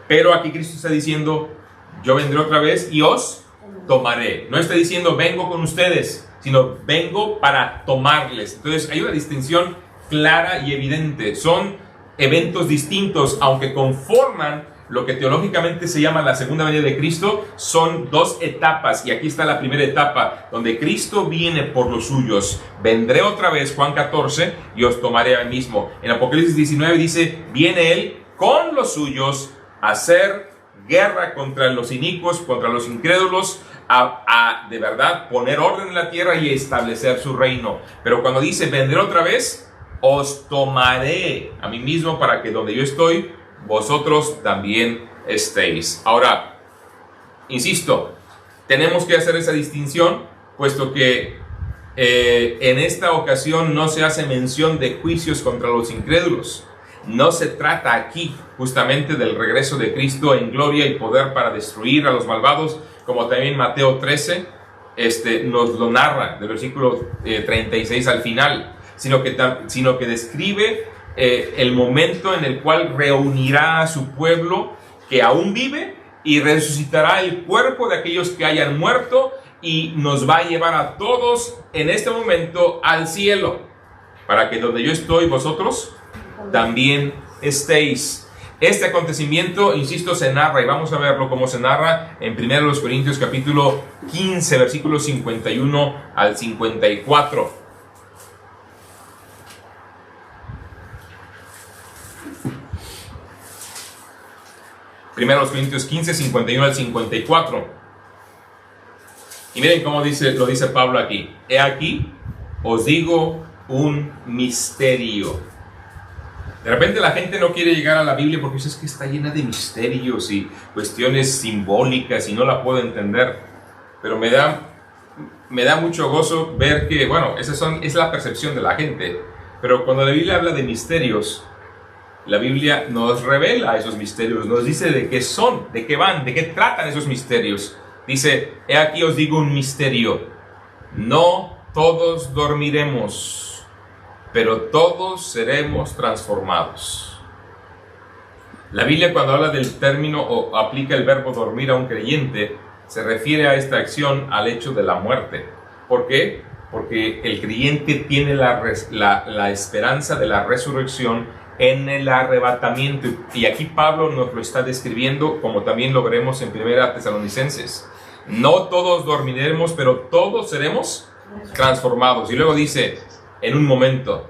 Pero aquí Cristo está diciendo, yo vendré otra vez y os tomaré. No está diciendo vengo con ustedes, sino vengo para tomarles. Entonces hay una distinción clara y evidente. Son eventos distintos, aunque conforman lo que teológicamente se llama la segunda venida de Cristo. Son dos etapas, y aquí está la primera etapa, donde Cristo viene por los suyos. Vendré otra vez, Juan 14, y os tomaré a mí mismo. En Apocalipsis 19 dice, viene Él con los suyos a hacer guerra contra los inicuos, contra los incrédulos, a de verdad poner orden en la tierra y establecer su reino. Pero cuando dice vendré otra vez, os tomaré a mí mismo, para que donde yo estoy, vosotros también estéis. Ahora, insisto, tenemos que hacer esa distinción, puesto que en esta ocasión no se hace mención de juicios contra los incrédulos. No se trata aquí justamente del regreso de Cristo en gloria y poder para destruir a los malvados, como también Mateo 13 nos lo narra, del versículo 36 al final, sino que describe el momento en el cual reunirá a su pueblo que aún vive, y resucitará el cuerpo de aquellos que hayan muerto, y nos va a llevar a todos en este momento al cielo, para que donde yo estoy, vosotros también estéis. Este acontecimiento, insisto, se narra, y vamos a verlo cómo se narra en 1 Corintios capítulo 15, versículos 51 al 54. 1 Corintios 15, 51 al 54. Y miren cómo lo dice Pablo aquí. He aquí, os digo un misterio. De repente la gente no quiere llegar a la Biblia porque dice, es que está llena de misterios y cuestiones simbólicas y no la puedo entender. Pero me da mucho gozo ver que, bueno, es la percepción de la gente. Pero cuando la Biblia habla de misterios, la Biblia nos revela esos misterios, nos dice de qué son, de qué van, de qué tratan esos misterios. Dice, he aquí os digo un misterio. No todos dormiremos, pero todos seremos transformados. La Biblia, cuando habla del término o aplica el verbo dormir a un creyente, se refiere a esta acción al hecho de la muerte. ¿Por qué? Porque el creyente tiene la esperanza de la resurrección en el arrebatamiento. Y aquí Pablo nos lo está describiendo, como también lo veremos en 1 Tesalonicenses. No todos dormiremos, pero todos seremos transformados. Y luego dice, en un momento,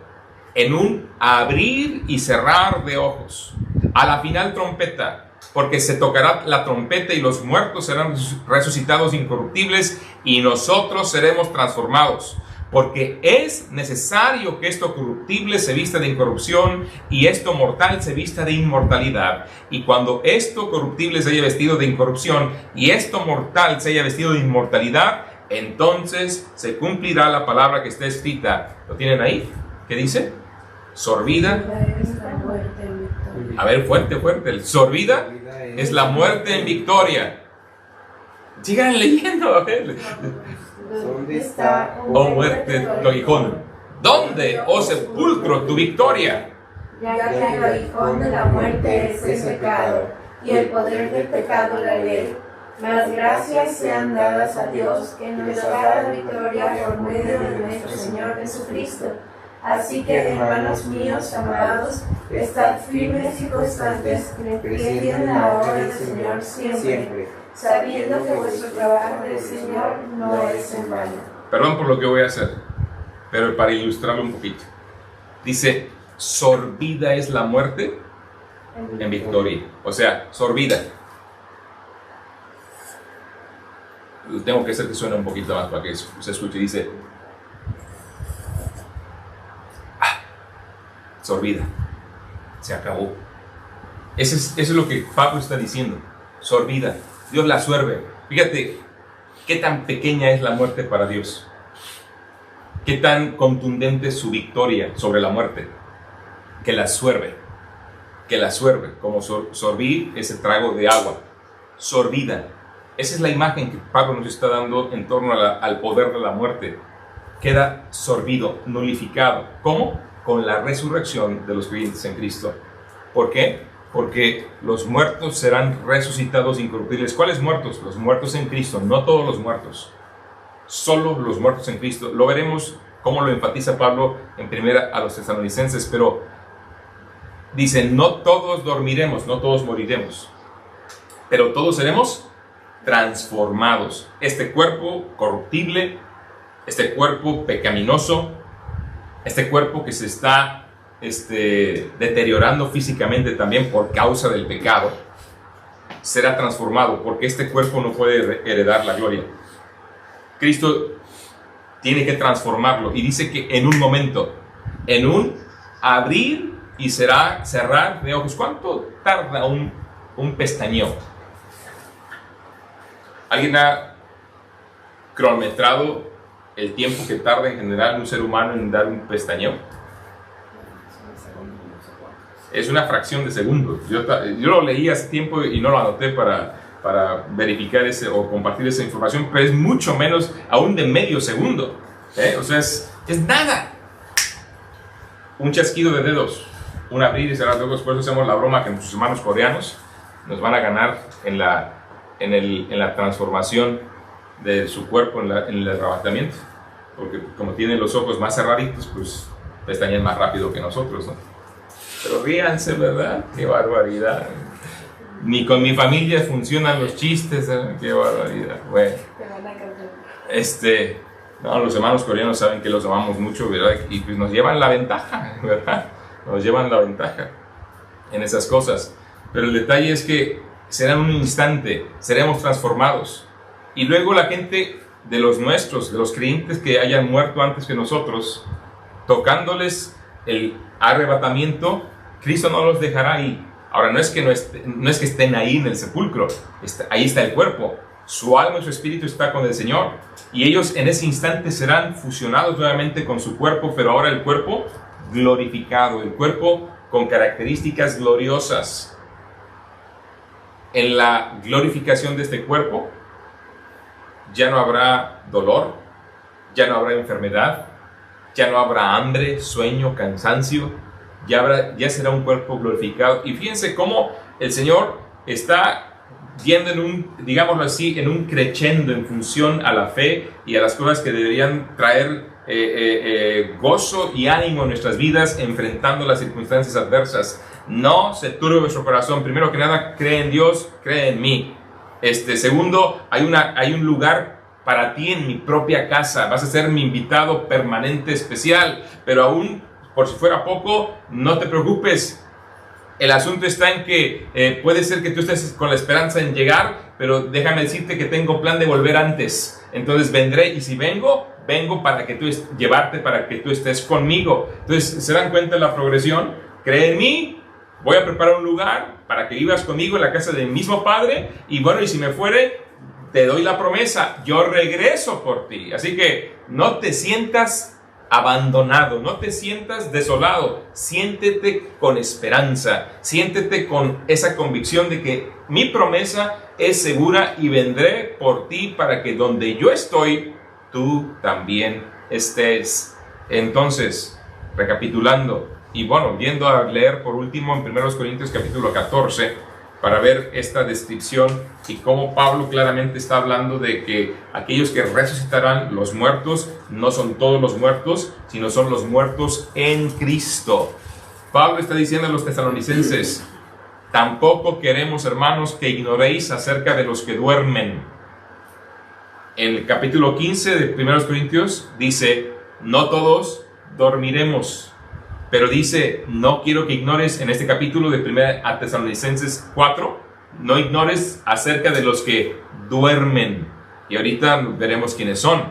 en un abrir y cerrar de ojos, a la final trompeta, porque se tocará la trompeta y los muertos serán resucitados incorruptibles y nosotros seremos transformados. Porque es necesario que esto corruptible se vista de incorrupción y esto mortal se vista de inmortalidad. Y cuando esto corruptible se haya vestido de incorrupción y esto mortal se haya vestido de inmortalidad, entonces se cumplirá la palabra que está escrita. ¿Lo tienen ahí? ¿Qué dice? Sorbida. Es la muerte en victoria. A ver, fuerte. El sorbida es la muerte en victoria. Sigan leyendo, a ver. ¿Dónde está, Oh muerte, tu aguijón. ¿Dónde, oh sepulcro, tu victoria? Ya que el aguijón de la muerte es el pecado, y el poder del pecado la ley. Mas gracias sean dadas a Dios, que nos da la victoria por medio de nuestro Señor Jesucristo. Así que, hermanos míos amados, estad firmes y constantes, creyendo en la obra del Señor siempre, sabiendo que vuestro trabajo del Señor no es en vano. Perdón por lo que voy a hacer, pero para ilustrarlo un poquito. Dice, sorbida es la muerte en victoria. O sea, sorbida. Tengo que hacer que suene un poquito más para que se escuche. Dice, sorbida. Se acabó. Eso es lo que Pablo está diciendo. Sorbida. Dios la suerve. Fíjate, qué tan pequeña es la muerte para Dios. Qué tan contundente es su victoria sobre la muerte. Que la suerve. Como sorbir ese trago de agua. Sorbida. Esa es la imagen que Pablo nos está dando en torno al poder de la muerte. Queda sorbido, nulificado. ¿Cómo? Con la resurrección de los creyentes en Cristo. ¿Por qué? Porque los muertos serán resucitados incorruptibles. ¿Cuáles muertos? Los muertos en Cristo, no todos los muertos. Solo los muertos en Cristo. Lo veremos cómo lo enfatiza Pablo en primera a los tesalonicenses, pero dice, no todos dormiremos, no todos moriremos, pero todos seremos transformados. Este cuerpo corruptible, este cuerpo pecaminoso, este cuerpo que se está deteriorando físicamente también por causa del pecado, será transformado, porque este cuerpo no puede heredar la gloria. Cristo tiene que transformarlo, y dice que en un momento, en un abrir y cerrar de ojos. ¿Cuánto tarda un pestañeo? ¿Alguien ha cronometrado el tiempo que tarda en general un ser humano en dar un pestañeo? Es una fracción de segundos. Yo lo leí hace tiempo y no lo anoté para verificar o compartir esa información, pero es mucho menos aún de medio segundo. O sea, es nada. Un chasquido de dedos, un abrir y cerrar de ojos. Por eso hacemos la broma que nuestros hermanos coreanos nos van a ganar en la transformación de su cuerpo, en el arrebatamiento, porque como tienen los ojos más cerraditos, pues pestañean más rápido que nosotros, ¿no? Pero ríanse, ¿verdad? ¡Qué barbaridad! Ni con mi familia funcionan los chistes, ¿eh? ¡Qué barbaridad! Bueno, no, los hermanos coreanos saben que los amamos mucho, ¿verdad? Y pues nos llevan la ventaja, ¿verdad? Nos llevan la ventaja en esas cosas. Pero el detalle es que será en un instante, seremos transformados. Y luego la gente de los nuestros, de los creyentes que hayan muerto antes que nosotros, tocándoles el arrebatamiento, Cristo no los dejará ahí. Ahora, no es que estén ahí en el sepulcro, ahí está el cuerpo. Su alma y su espíritu está con el Señor. Y ellos en ese instante serán fusionados nuevamente con su cuerpo, pero ahora el cuerpo glorificado, el cuerpo con características gloriosas. En la glorificación de este cuerpo ya no habrá dolor, ya no habrá enfermedad, ya no habrá hambre, sueño, cansancio, ya será un cuerpo glorificado. Y fíjense cómo el Señor está yendo digámoslo así, en un crescendo en función a la fe y a las cosas que deberían traer gozo y ánimo en nuestras vidas enfrentando las circunstancias adversas. No se turbe vuestro corazón. Primero que nada, cree en Dios, cree en mí. Segundo, hay un lugar para ti en mi propia casa. Vas a ser mi invitado permanente especial. Pero aún, por si fuera poco, no te preocupes. El asunto está en que puede ser que tú estés con la esperanza en llegar, pero déjame decirte que tengo plan de volver antes. Entonces vendré, y si vengo para llevarte para que tú estés conmigo. Entonces, ¿se dan cuenta de la progresión? Cree en mí, voy a preparar un lugar para que vivas conmigo en la casa del mismo Padre, y bueno, y si me fuere, te doy la promesa, yo regreso por ti. Así que no te sientas abandonado, no te sientas desolado, siéntete con esperanza, siéntete con esa convicción de que mi promesa es segura y vendré por ti para que donde yo estoy, tú también estés. Entonces, recapitulando, y bueno, yendo a leer por último en 1 Corintios capítulo 14, para ver esta descripción y cómo Pablo claramente está hablando de que aquellos que resucitarán, los muertos, no son todos los muertos, sino son los muertos en Cristo. Pablo está diciendo a los tesalonicenses: tampoco queremos, hermanos, que ignoréis acerca de los que duermen. En el capítulo 15 de 1 Corintios dice: no todos dormiremos. Pero dice, no quiero que ignores en este capítulo de 1 Tesalonicenses 4, no ignores acerca de los que duermen. Y ahorita veremos quiénes son.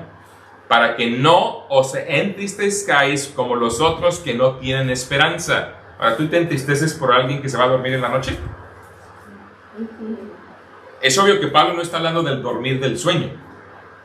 Para que no os entristezcáis como los otros que no tienen esperanza. Ahora, ¿tú te entristeces por alguien que se va a dormir en la noche? Es obvio que Pablo no está hablando del dormir del sueño.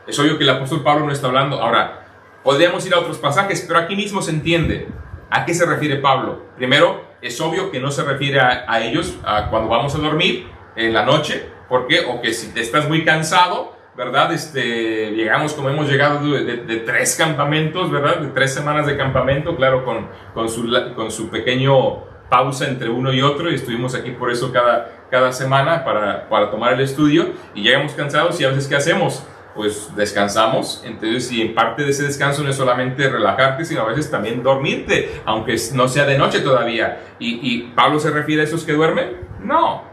Es obvio que el apóstol Pablo no está hablando. Ahora, podríamos ir a otros pasajes, pero aquí mismo se entiende. ¿A qué se refiere Pablo? Primero, es obvio que no se refiere a ellos a cuando vamos a dormir en la noche. ¿Por qué? O que si te estás muy cansado, ¿verdad? Llegamos como hemos llegado de 3 campamentos, ¿verdad? De 3 semanas de campamento, claro, con su pequeño pausa entre uno y otro. Y estuvimos aquí por eso cada semana para tomar el estudio. Y llegamos cansados y a veces ¿qué hacemos? Pues descansamos. Entonces, y en parte de ese descanso no es solamente relajarte, sino a veces también dormirte, aunque no sea de noche todavía. ¿Y Pablo se refiere a esos que duermen? No.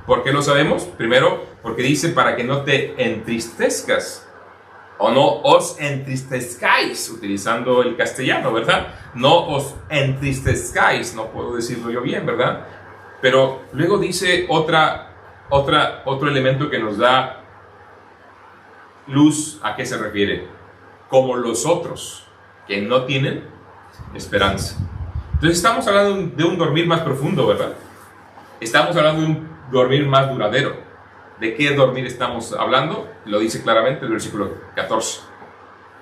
¿Por qué lo sabemos? Primero, porque dice para que no te entristezcas, o no os entristezcáis, utilizando el castellano, ¿verdad? No os entristezcáis, no puedo decirlo yo bien, ¿verdad? Pero luego dice otro elemento que nos da luz. ¿A qué se refiere? Como los otros que no tienen esperanza. Entonces estamos hablando de un dormir más profundo, ¿verdad? Estamos hablando de un dormir más duradero. ¿De qué dormir estamos hablando? Lo dice claramente el versículo 14.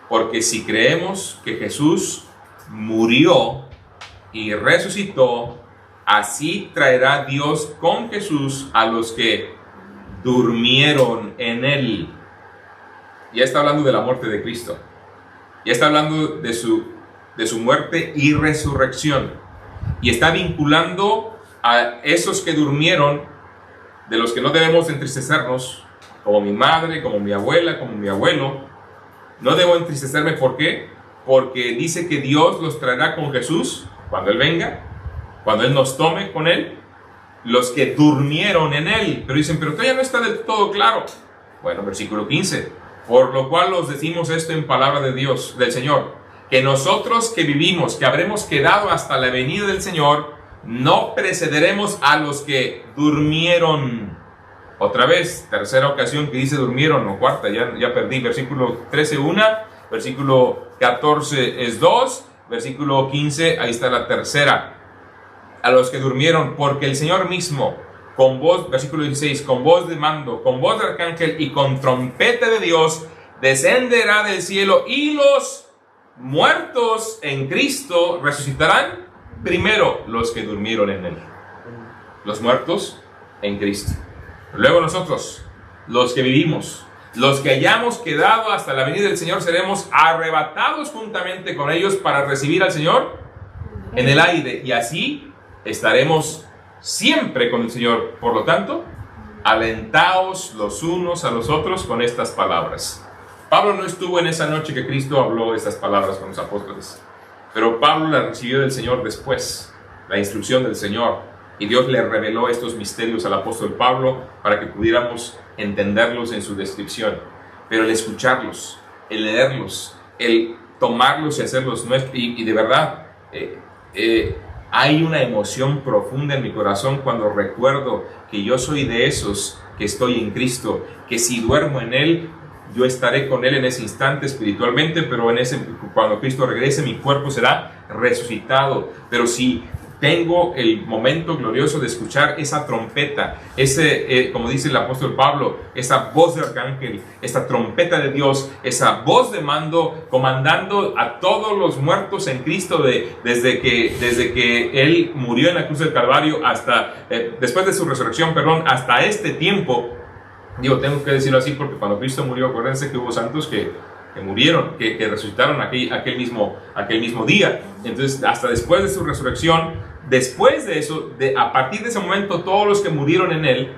Porque si creemos que Jesús murió y resucitó, así traerá Dios con Jesús a los que durmieron en él. Ya está hablando de la muerte de Cristo. Ya está hablando de su muerte y resurrección. Y está vinculando a esos que durmieron, de los que no debemos entristecernos, como mi madre, como mi abuela, como mi abuelo. No debo entristecerme, ¿por qué? Porque dice que Dios los traerá con Jesús cuando Él venga, cuando Él nos tome con Él, los que durmieron en Él. Pero dicen, pero todavía no está del todo claro. Bueno, versículo 15. Por lo cual os decimos esto en palabra de Dios, del Señor, que nosotros que vivimos, que habremos quedado hasta la venida del Señor, no precederemos a los que durmieron. Otra vez, tercera ocasión que dice durmieron, o cuarta, ya perdí. Versículo 13, 1, versículo 14 es 2, versículo 15, ahí está la tercera. A los que durmieron, porque el Señor mismo, con voz, versículo 16, con voz de mando, con voz de arcángel y con trompeta de Dios, descenderá del cielo, y los muertos en Cristo resucitarán primero, los que durmieron en Él. Los muertos en Cristo. Luego nosotros, los que vivimos, los que hayamos quedado hasta la venida del Señor, seremos arrebatados juntamente con ellos para recibir al Señor en el aire, y así estaremos siempre con el Señor. Por lo tanto, alentaos los unos a los otros con estas palabras. Pablo no estuvo en esa noche que Cristo habló estas palabras con los apóstoles, pero Pablo las recibió del Señor después, la instrucción del Señor, y Dios le reveló estos misterios al apóstol Pablo para que pudiéramos entenderlos en su descripción. Pero el escucharlos, el leerlos, el tomarlos y hacerlos nuestros, y de verdad, hay una emoción profunda en mi corazón cuando recuerdo que yo soy de esos que estoy en Cristo, que si duermo en Él, yo estaré con Él en ese instante espiritualmente, pero cuando Cristo regrese, mi cuerpo será resucitado. Pero si tengo el momento glorioso de escuchar esa trompeta, como dice el apóstol Pablo, esa voz de arcángel, esa trompeta de Dios, esa voz de mando, comandando a todos los muertos en Cristo desde que Él murió en la cruz del Calvario hasta, después de su resurrección, hasta este tiempo. Digo, tengo que decirlo así porque cuando Cristo murió, acuérdense que hubo santos que murieron, que resucitaron aquel mismo día. Entonces, hasta después de su resurrección, después de eso, a partir de ese momento, todos los que murieron en Él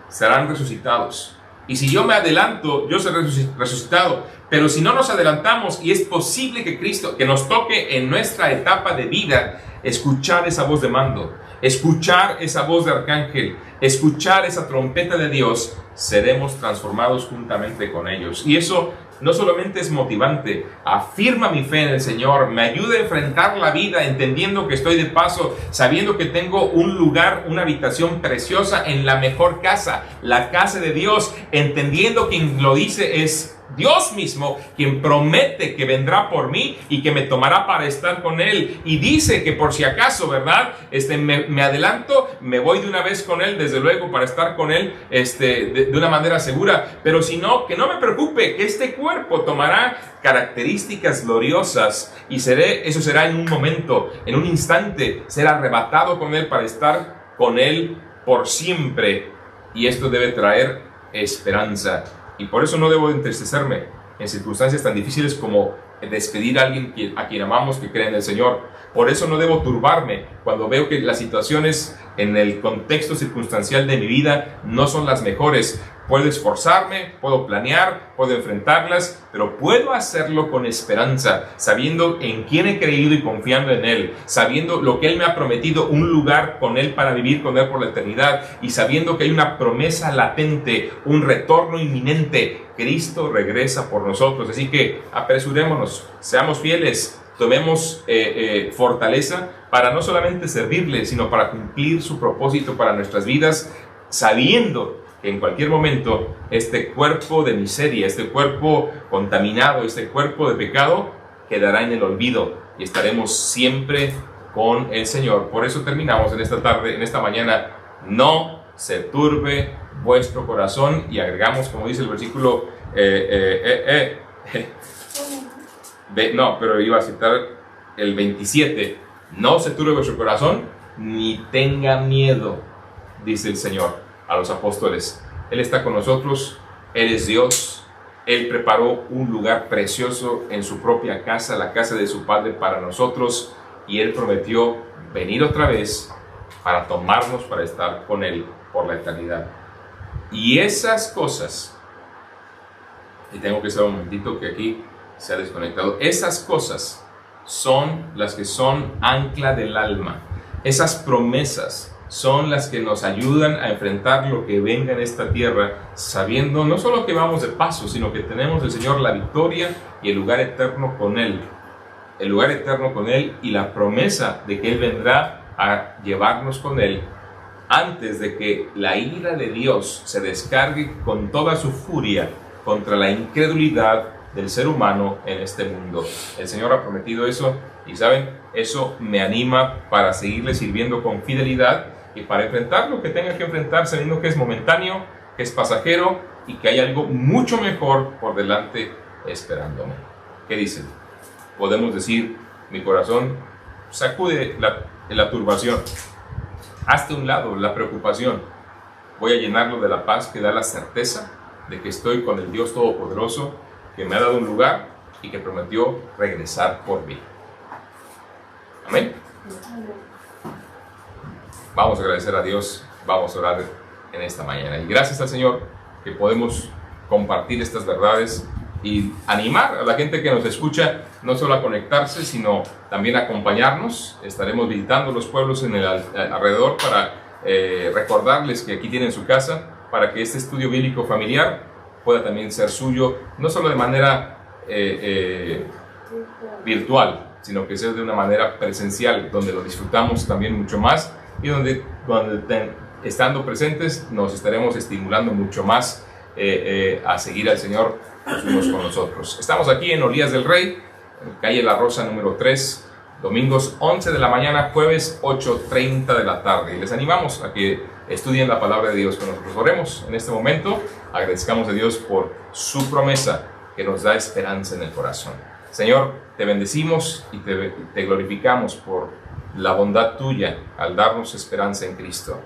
serán resucitados. Y si yo me adelanto, yo seré resucitado. Pero si no nos adelantamos, y es posible que nos toque en nuestra etapa de vida, escuchar esa voz de mando, escuchar esa voz de arcángel, escuchar esa trompeta de Dios, seremos transformados juntamente con ellos. Y eso no solamente es motivante, afirma mi fe en el Señor, me ayuda a enfrentar la vida entendiendo que estoy de paso, sabiendo que tengo un lugar, una habitación preciosa en la mejor casa, la casa de Dios, entendiendo quien lo dice es Dios mismo, quien promete que vendrá por mí y que me tomará para estar con Él. Y dice que por si acaso, ¿verdad? Me adelanto, me voy de una vez con Él, desde luego, para estar con Él de una manera segura. Pero si no, que no me preocupe, que este cuerpo tomará características gloriosas y eso será en un momento, en un instante, ser arrebatado con Él para estar con Él por siempre. Y esto debe traer esperanza. Y por eso no debo entristecerme en circunstancias tan difíciles como despedir a alguien a quien amamos que cree en el Señor. Por eso no debo turbarme cuando veo que las situaciones en el contexto circunstancial de mi vida no son las mejores. Puedo esforzarme, puedo planear, puedo enfrentarlas, pero puedo hacerlo con esperanza, sabiendo en quién he creído y confiando en Él, sabiendo lo que Él me ha prometido, un lugar con Él para vivir con Él por la eternidad, y sabiendo que hay una promesa latente, un retorno inminente. Cristo regresa por nosotros, así que apresurémonos, seamos fieles, tomemos fortaleza para no solamente servirle, sino para cumplir su propósito para nuestras vidas, sabiendo que en cualquier momento este cuerpo de miseria, este cuerpo contaminado, este cuerpo de pecado quedará en el olvido y estaremos siempre con el Señor. Por eso terminamos en esta tarde, en esta mañana: no se turbe vuestro corazón, y agregamos, como dice el versículo no, pero iba a citar el 27: no se turbe vuestro corazón ni tenga miedo, dice el Señor a los apóstoles. Él está con nosotros, Él es Dios, Él preparó un lugar precioso en su propia casa, la casa de su Padre, para nosotros, y Él prometió venir otra vez para tomarnos para estar con Él por la eternidad. Y esas cosas, y tengo que hacer un momentito que aquí se ha desconectado, esas cosas son las que son ancla del alma. Esas promesas son las que nos ayudan a enfrentar lo que venga en esta tierra, sabiendo no solo que vamos de paso, sino que tenemos del Señor la victoria y el lugar eterno con Él. El lugar eterno con Él y la promesa de que Él vendrá a llevarnos con Él antes de que la ira de Dios se descargue con toda su furia contra la incredulidad del ser humano en este mundo. El Señor ha prometido eso, y saben, eso me anima para seguirle sirviendo con fidelidad y para enfrentar lo que tenga que enfrentar, sabiendo que es momentáneo, que es pasajero y que hay algo mucho mejor por delante esperándome. ¿Qué dicen? Podemos decir: mi corazón, sacude la turbación, hazte a un lado la preocupación, voy a llenarlo de la paz que da la certeza de que estoy con el Dios Todopoderoso, que me ha dado un lugar y que prometió regresar por mí. Amén. Vamos a agradecer a Dios, vamos a orar en esta mañana. Y gracias al Señor que podemos compartir estas verdades y animar a la gente que nos escucha no solo a conectarse, sino también a acompañarnos. Estaremos visitando los pueblos en el alrededor para recordarles que aquí tienen su casa, para que este estudio bíblico familiar pueda también ser suyo, no solo de manera virtual, sino que sea de una manera presencial, donde lo disfrutamos también mucho más, y donde estando presentes nos estaremos estimulando mucho más a seguir al Señor los unos con los otros. Estamos aquí en Olías del Rey, en calle La Rosa número 3, domingos 11 de la mañana, jueves 8:30 de la tarde. Y les animamos a que estudien la palabra de Dios con nosotros. Oremos en este momento, agradezcamos a Dios por su promesa que nos da esperanza en el corazón. Señor, te bendecimos y te glorificamos por la bondad tuya al darnos esperanza en Cristo.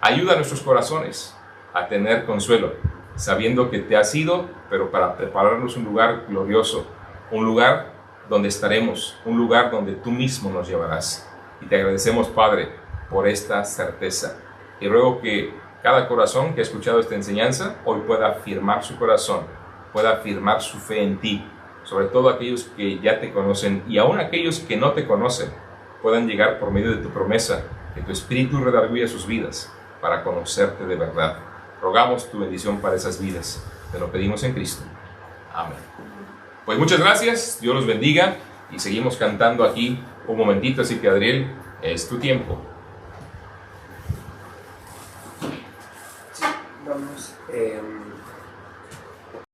Ayuda a nuestros corazones a tener consuelo, sabiendo que te has ido, pero para prepararnos un lugar glorioso, un lugar donde estaremos, un lugar donde tú mismo nos llevarás. Y te agradecemos, Padre, por esta certeza. Y ruego que cada corazón que ha escuchado esta enseñanza hoy pueda afirmar su corazón, pueda afirmar su fe en ti, sobre todo aquellos que ya te conocen y aún aquellos que no te conocen, puedan llegar por medio de tu promesa, que tu Espíritu redarguya sus vidas para conocerte de verdad. Rogamos tu bendición para esas vidas. Te lo pedimos en Cristo. Amén. Pues muchas gracias, Dios los bendiga y seguimos cantando aquí un momentito, así que Adriel, es tu tiempo.